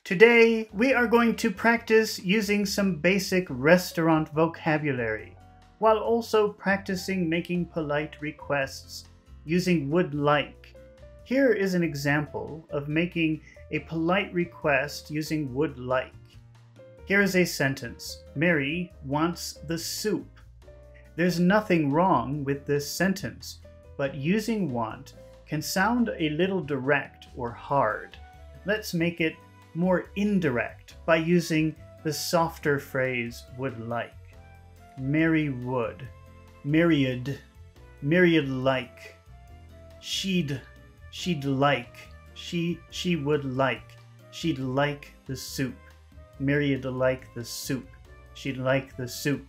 Today, we are going to practice using some basic restaurant vocabulary, while also practicing making polite requests using would like. Here is an example of making a polite request using would like. Here is a sentence. Mary wants the soup. There's nothing wrong with this sentence, but using want can sound a little direct or hard. Let's make it more indirect by using the softer phrase would like. Mary would, myriad like, she'd like, she would like, she'd like the soup. Mary'd like the soup. She'd like the soup.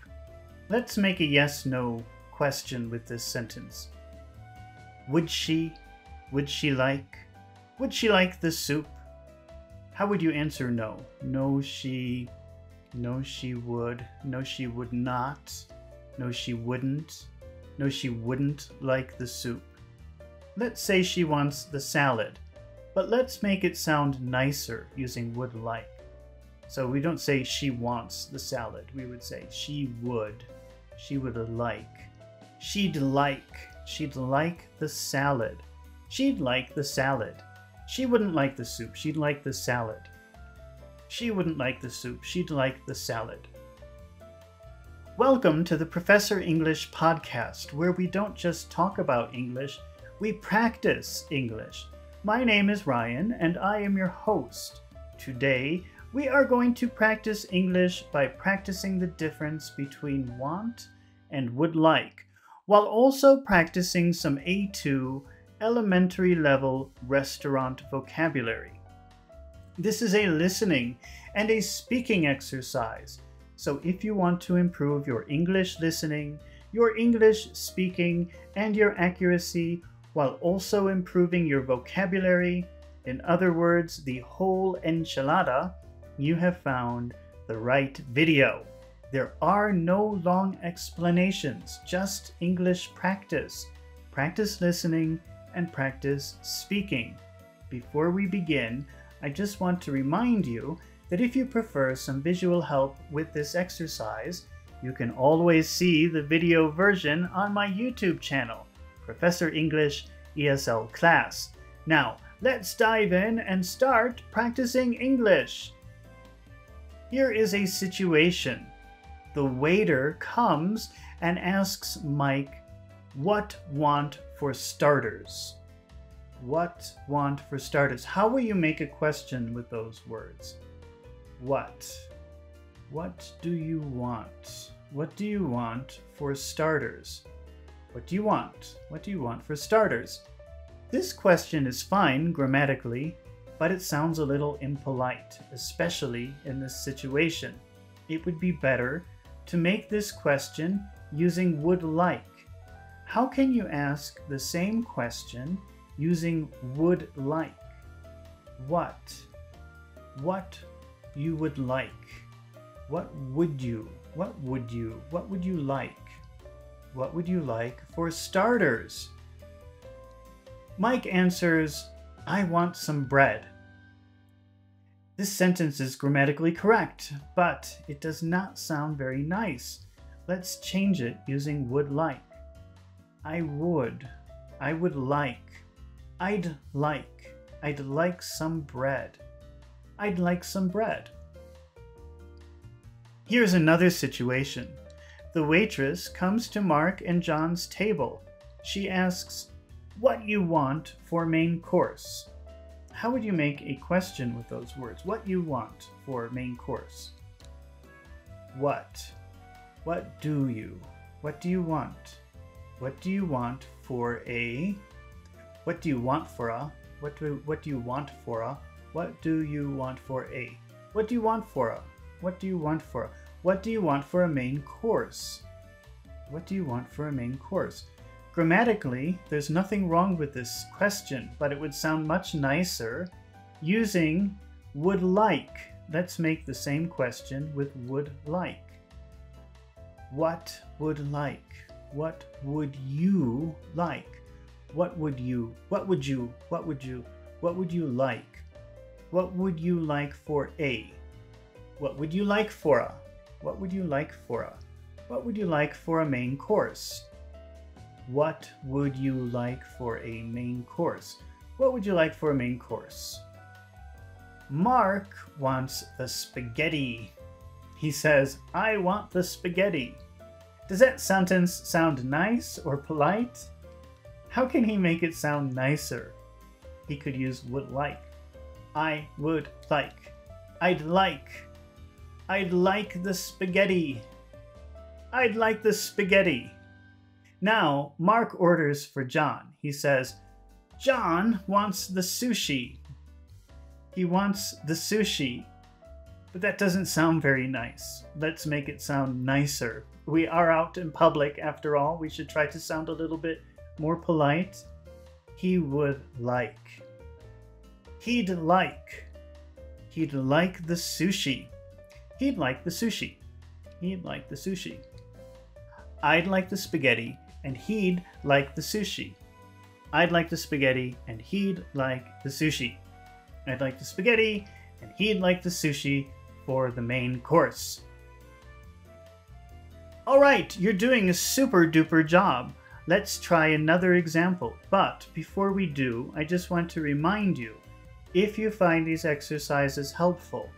Let's make a yes-no question with this sentence. Would she like the soup? How would you answer no? No, she would. No, she would not. No, she wouldn't. No, she wouldn't like the soup. Let's say she wants the salad, but let's make it sound nicer using would like. So we don't say she wants the salad. We would say she would. She would like. She'd like the salad. She'd like the salad. She wouldn't like the soup. She'd like the salad. She wouldn't like the soup. She'd like the salad. Welcome to the Professor English podcast, where we don't just talk about English, we practice English. My name is Ryan, and I am your host. Today, we are going to practice English by practicing the difference between want and would like, while also practicing some A2 elementary level restaurant vocabulary. This is a listening and a speaking exercise, so if you want to improve your English listening, your English speaking, and your accuracy, while also improving your vocabulary, in other words, the whole enchilada, you have found the right video. There are no long explanations, just English practice. Practice listening and practice speaking. Before we begin, I just want to remind you that if you prefer some visual help with this exercise, you can always see the video version on my YouTube channel, Professor English ESL Class. Now, let's dive in and start practicing English. Here is a situation. The waiter comes and asks Mike, "What want for starters?" What want for starters? How will you make a question with those words? What? What do you want? What do you want for starters? What do you want? What do you want for starters? This question is fine grammatically, but it sounds a little impolite, especially in this situation. It would be better to make this question using would like. How can you ask the same question using would like? What? What you would like? What would you? What would you? What would you like? What would you like for starters? Mike answers, "I want some bread." This sentence is grammatically correct, but it does not sound very nice. Let's change it using would like. I would like, I'd like some bread. I'd like some bread. Here's another situation. The waitress comes to Mark and John's table. She asks, "What you want for main course?" How would you make a question with those words? What you want for main course? What? What do you? What do you want? What do you want for a? What do you want for a? What do you want for a? What do you want for a? What do you want for a? What do you want for a? What do you want for a main course? What do you want for a main course? Grammatically, there's nothing wrong with this question, but it would sound much nicer using would like. Let's make the same question with would like. What would like? What would you like? What would you? What would you? What would you? What would you like? What would you like for a? What would you like for a? What would you like for a? What would you like for a main course? What would you like for a main course? What would you like for a main course? Mark wants the spaghetti. He says, I want the spaghetti. Does that sentence sound nice or polite? How can he make it sound nicer? He could use would like. I would like. I'd like. I'd like the spaghetti. I'd like the spaghetti. Now, Mark orders for John. He says, John wants the sushi. He wants the sushi. But that doesn't sound very nice. Let's make it sound nicer. We are out in public, after all. We should try to sound a little bit more polite. He would like. He'd like. He'd like the sushi. He'd like the sushi. He'd like the sushi. I'd like the spaghetti, and he'd like the sushi. I'd like the spaghetti, and he'd like the sushi. I'd like the spaghetti, and he'd like the sushi for the main course. All right, you're doing a super duper job. Let's try another example. But before we do, I just want to remind you, if you find these exercises helpful,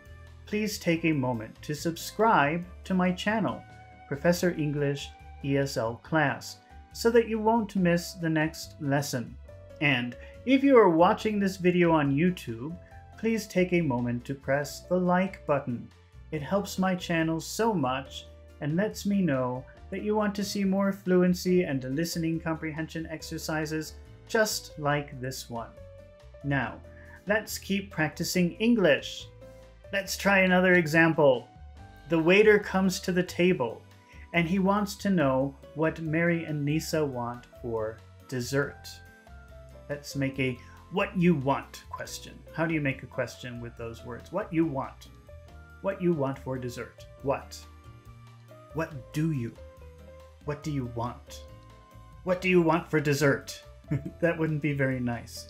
please take a moment to subscribe to my channel, Professor English ESL Class, so that you won't miss the next lesson. And if you are watching this video on YouTube, please take a moment to press the like button. It helps my channel so much and lets me know that you want to see more fluency and listening comprehension exercises just like this one. Now, let's keep practicing English. Let's try another example. The waiter comes to the table and he wants to know what Mary and Lisa want for dessert. Let's make a what you want question. How do you make a question with those words? What you want. What you want for dessert. What? What do you? What do you want? What do you want for dessert? That wouldn't be very nice.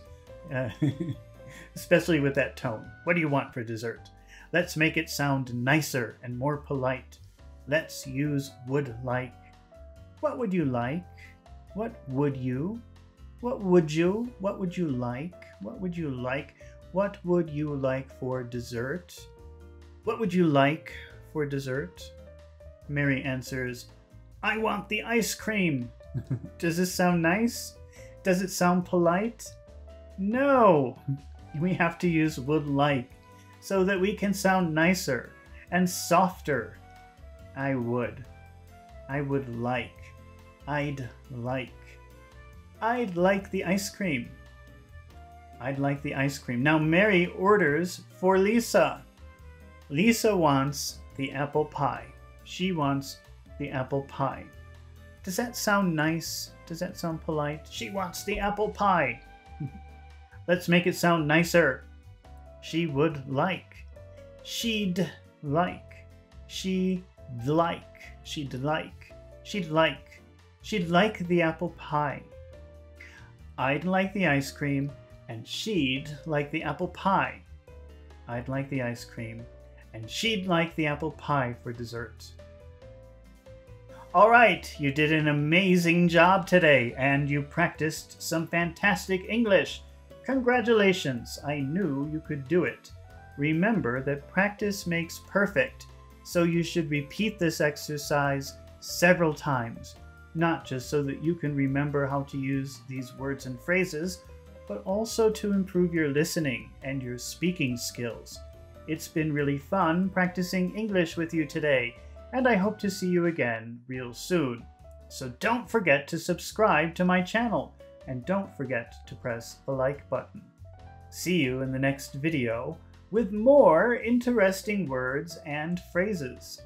Especially with that tone. What do you want for dessert? Let's make it sound nicer and more polite. Let's use would like. What would you like? What would you? What would you? What would you like? What would you like? What would you like for dessert? What would you like for dessert? Mary answers, I want the ice cream. Does this sound nice? Does it sound polite? No! We have to use would like so that we can sound nicer and softer. I would. I would like. I'd like. I'd like the ice cream. I'd like the ice cream. Now Mary orders for Lisa. Lisa wants the apple pie. She wants the apple pie. Does that sound nice? Does that sound polite? She wants the apple pie. Let's make it sound nicer. She would like. She'd like. She'd like. She'd like. She'd like. She'd like the apple pie. I'd like the ice cream, and she'd like the apple pie. I'd like the ice cream, and she'd like the apple pie for dessert. All right, you did an amazing job today, and you practiced some fantastic English. Congratulations, I knew you could do it. Remember that practice makes perfect, so you should repeat this exercise several times, not just so that you can remember how to use these words and phrases, but also to improve your listening and your speaking skills. It's been really fun practicing English with you today, and I hope to see you again real soon. So don't forget to subscribe to my channel, and don't forget to press the like button. See you in the next video with more interesting words and phrases.